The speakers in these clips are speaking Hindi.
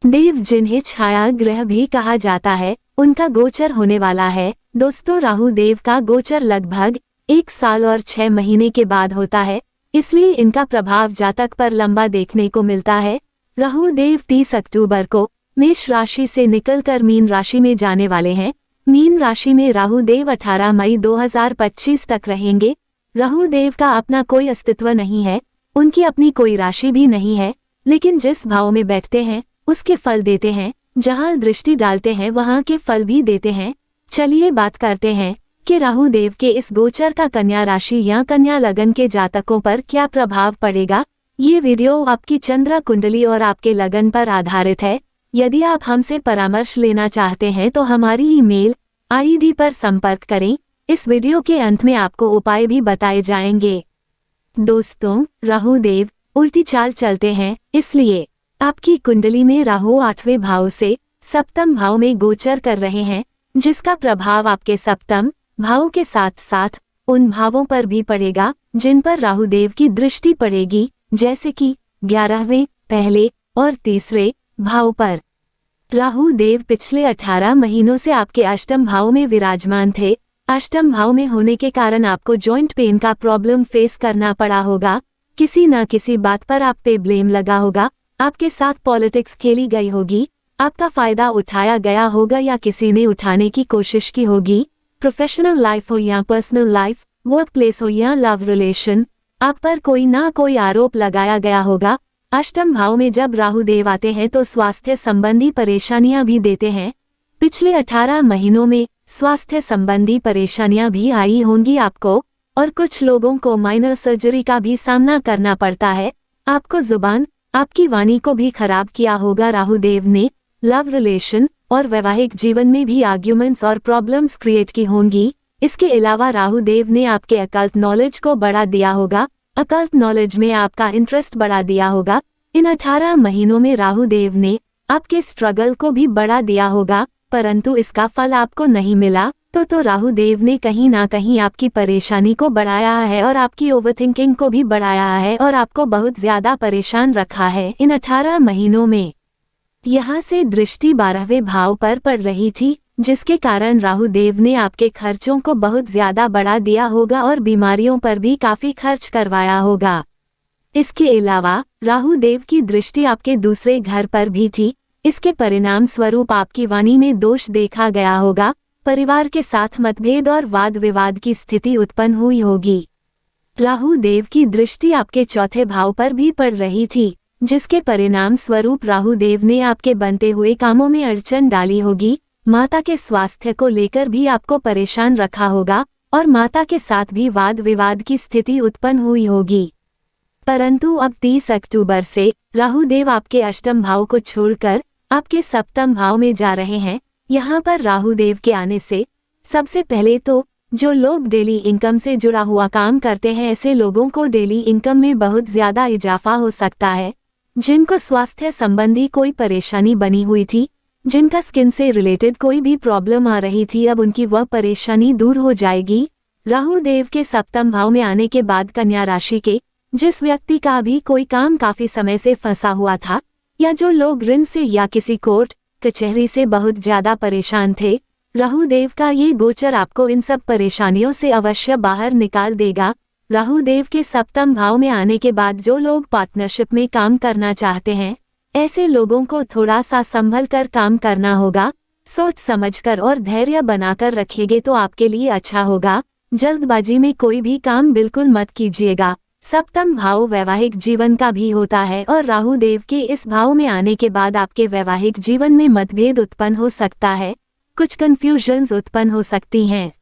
देव जिन्हें छाया ग्रह भी कहा जाता है, उनका गोचर होने वाला है। दोस्तों, राहु देव का गोचर लगभग 1 साल और 6 महीने के बाद होता है, इसलिए इनका प्रभाव जातक पर लंबा देखने को मिलता है। राहु देव 30 अक्टूबर को मेष राशि से निकलकर मीन राशि में जाने वाले हैं। मीन राशि में राहु देव 18 मई 2025 तक रहेंगे। राहु देव का अपना कोई अस्तित्व नहीं है, उनकी अपनी कोई राशि भी नहीं है, लेकिन जिस भाव में बैठते हैं उसके फल देते हैं, जहां दृष्टि डालते हैं वहां के फल भी देते हैं। चलिए बात करते हैं कि राहु देव के इस गोचर का कन्या राशि या कन्या लगन के जातकों पर क्या प्रभाव पड़ेगा। ये वीडियो आपकी चंद्र कुंडली और आपके लगन पर आधारित है। यदि आप हमसे परामर्श लेना चाहते हैं तो हमारी ईमेल आईडी पर संपर्क करें। इस वीडियो के अंत में आपको उपाय भी बताए जाएंगे। दोस्तों, राहु देव उल्टी चाल चलते हैं, इसलिए आपकी कुंडली में राहु 8वें भाव से सप्तम भाव में गोचर कर रहे हैं, जिसका प्रभाव आपके सप्तम भाव के साथ साथ उन भावों पर भी पड़ेगा जिन पर राहु देव की दृष्टि पड़ेगी, जैसे कि 11वें, पहले और तीसरे भाव पर। राहु देव पिछले 18 महीनों से आपके अष्टम भाव में विराजमान थे। अष्टम भाव में होने के कारण आपको जॉइंट पेन का प्रॉब्लम फेस करना पड़ा होगा। किसी न किसी बात पर आप पे ब्लेम लगा होगा, आपके साथ पॉलिटिक्स खेली गई होगी, आपका फायदा उठाया गया होगा या किसी ने उठाने की कोशिश की होगी। प्रोफेशनल लाइफ हो या पर्सनल लाइफ, वर्क प्लेस हो या लव रिलेशन, आप पर कोई ना कोई आरोप लगाया गया होगा। अष्टम भाव में जब राहु देव आते हैं तो स्वास्थ्य संबंधी परेशानियां भी देते हैं। पिछले 18 महीनों में स्वास्थ्य संबंधी परेशानियां भी आई होंगी आपको, और कुछ लोगों को माइनर सर्जरी का भी सामना करना पड़ता है। आपको जुबान, आपकी वाणी को भी खराब किया होगा राहु देव ने। लव रिलेशन और वैवाहिक जीवन में भी आर्ग्यूमेंट्स और प्रॉब्लम्स क्रिएट की होंगी। इसके अलावा राहु देव ने आपके अकल्ट नॉलेज को बढ़ा दिया होगा, अकल्ट नॉलेज में आपका इंटरेस्ट बढ़ा दिया होगा। इन 18 महीनों में राहु देव ने आपके स्ट्रगल को भी बढ़ा दिया होगा, परंतु इसका फल आपको नहीं मिला। तो राहु देव ने कहीं ना कहीं आपकी परेशानी को बढ़ाया है और आपकी ओवरथिंकिंग को भी बढ़ाया है और आपको बहुत ज्यादा परेशान रखा है इन 18 महीनों में। यहाँ से दृष्टि 12वें भाव पर पड़ रही थी, जिसके कारण राहु देव ने आपके खर्चों को बहुत ज्यादा बढ़ा दिया होगा और बीमारियों पर भी काफी खर्च करवाया होगा। इसके अलावा राहु देव की दृष्टि आपके दूसरे घर पर भी थी। इसके परिणाम स्वरूप आपकी वाणी में दोष देखा गया होगा, परिवार के साथ मतभेद और वाद विवाद की स्थिति उत्पन्न हुई होगी। राहु देव की दृष्टि आपके चौथे भाव पर भी पड़ रही थी, जिसके परिणाम स्वरूप राहु देव ने आपके बनते हुए कामों में अड़चन डाली होगी। माता के स्वास्थ्य को लेकर भी आपको परेशान रखा होगा और माता के साथ भी वाद विवाद की स्थिति उत्पन्न हुई होगी। परंतु अब 30 अक्टूबर से राहु देव आपके अष्टम भाव को छोड़कर आपके सप्तम भाव में जा रहे हैं। यहाँ पर राहु देव के आने से सबसे पहले तो जो लोग डेली इनकम से जुड़ा हुआ काम करते हैं, ऐसे लोगों को डेली इनकम में बहुत ज्यादा इजाफा हो सकता है। जिनको स्वास्थ्य संबंधी कोई परेशानी बनी हुई थी, जिनका स्किन से रिलेटेड कोई भी प्रॉब्लम आ रही थी, अब उनकी वह परेशानी दूर हो जाएगी। राहु देव के सप्तम भाव में आने के बाद कन्या राशि के जिस व्यक्ति का भी कोई काम काफी समय से फंसा हुआ था, या जो लोग ऋण से या किसी कोर्ट कचहरी से बहुत ज्यादा परेशान थे, राहु देव का ये गोचर आपको इन सब परेशानियों से अवश्य बाहर निकाल देगा। राहु देव के सप्तम भाव में आने के बाद जो लोग पार्टनरशिप में काम करना चाहते हैं, ऐसे लोगों को थोड़ा सा संभल कर काम करना होगा। सोच समझकर और धैर्य बनाकर रखेंगे तो आपके लिए अच्छा होगा। जल्दबाजी में कोई भी काम बिल्कुल मत कीजिएगा। सप्तम भाव वैवाहिक जीवन का भी होता है और राहु देव के इस भाव में आने के बाद आपके वैवाहिक जीवन में मतभेद उत्पन्न हो सकता है, कुछ कंफ्यूजन्स उत्पन्न हो सकती हैं।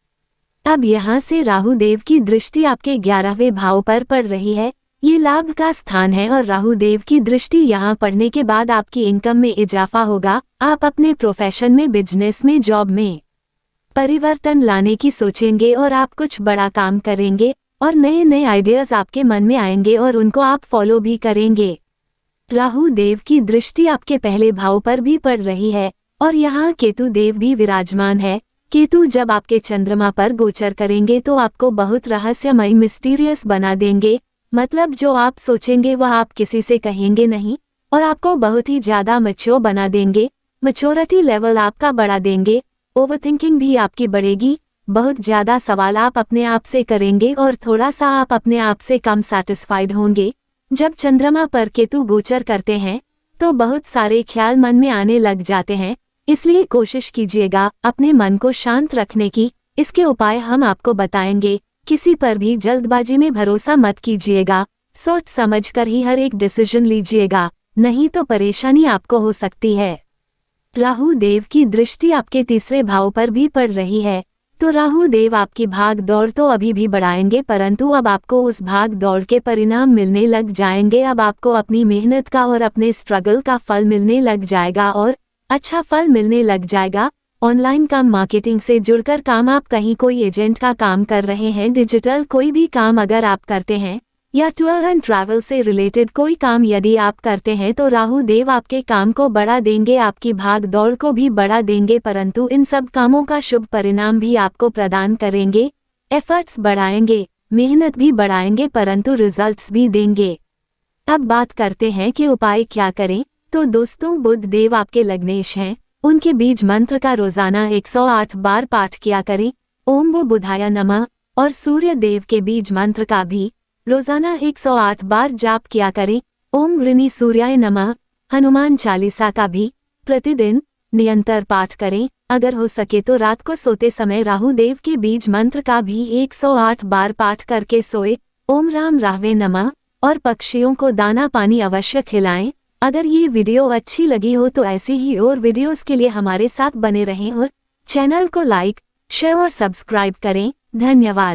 अब यहाँ से राहु देव की दृष्टि आपके 11वें भाव पर पड़ रही है। ये लाभ का स्थान है और राहु देव की दृष्टि यहाँ पड़ने के बाद आपकी इनकम में इजाफा होगा। आप अपने प्रोफेशन में, बिजनेस में, जॉब में परिवर्तन लाने की सोचेंगे और आप कुछ बड़ा काम करेंगे और नए नए आइडियाज आपके मन में आएंगे और उनको आप फॉलो भी करेंगे। राहु देव की दृष्टि आपके पहले भाव पर भी पड़ रही है और यहाँ केतु देव भी विराजमान है। केतु जब आपके चंद्रमा पर गोचर करेंगे तो आपको बहुत रहस्यमय, मिस्टीरियस बना देंगे। मतलब जो आप सोचेंगे वह आप किसी से कहेंगे नहीं, और आपको बहुत ही ज़्यादा मैच्योर बना देंगे। मैच्योरिटी लेवल आपका बढ़ा देंगे। ओवरथिंकिंग भी आपकी बढ़ेगी। बहुत ज़्यादा सवाल आप अपने आप से करेंगे और थोड़ा सा आप अपने आप से कम सैटिस्फाइड होंगे। जब चंद्रमा पर केतु गोचर करते हैं तो बहुत सारे ख्याल मन में आने लग जाते हैं, इसलिए कोशिश कीजिएगा अपने मन को शांत रखने की। इसके उपाय हम आपको बताएंगे। किसी पर भी जल्दबाजी में भरोसा मत कीजिएगा। सोच समझकर ही हर एक डिसीजन लीजिएगा, नहीं तो परेशानी आपको हो सकती है। राहु देव की दृष्टि आपके तीसरे भाव पर भी पड़ रही है, तो राहु देव आपकी भाग दौड़ तो अभी भी बढ़ाएंगे, परंतु अब आपको उस भाग दौड़ के परिणाम मिलने लग जाएंगे। अब आपको अपनी मेहनत का और अपने स्ट्रगल का फल मिलने लग जाएगा और अच्छा फल मिलने लग जाएगा। ऑनलाइन काम, मार्केटिंग से जुड़कर काम, आप कहीं कोई एजेंट का काम कर रहे हैं, डिजिटल कोई भी काम अगर आप करते हैं या टूर एंड ट्रैवल से रिलेटेड कोई काम यदि आप करते हैं तो राहु देव आपके काम को बढ़ा देंगे, आपकी भाग दौड़ को भी बढ़ा देंगे, परंतु इन सब कामों का शुभ परिणाम भी आपको प्रदान करेंगे। एफर्ट्स बढ़ाएंगे, मेहनत भी बढ़ाएंगे, परंतु रिजल्ट्स भी देंगे। अब बात करते हैं कि उपाय क्या करें। तो दोस्तों, बुध देव आपके लग्नेश हैं, उनके बीज मंत्र का रोजाना 108 बार पाठ किया करें, ओम वो बुधाय नमः। और सूर्य देव के बीज मंत्र का भी रोजाना 108 बार जाप किया करें, ओम ऋणी सूर्याय नमः। हनुमान चालीसा का भी प्रतिदिन निरंतर पाठ करें। अगर हो सके तो रात को सोते समय राहु देव के बीज मंत्र का भी 108 बार पाठ करके सोए, ओम राम राहवे नमः। और पक्षियों को दाना पानी अवश्य खिलाएं। अगर ये वीडियो अच्छी लगी हो तो ऐसी ही और वीडियोस के लिए हमारे साथ बने रहें और चैनल को लाइक, शेयर और सब्सक्राइब करें। धन्यवाद।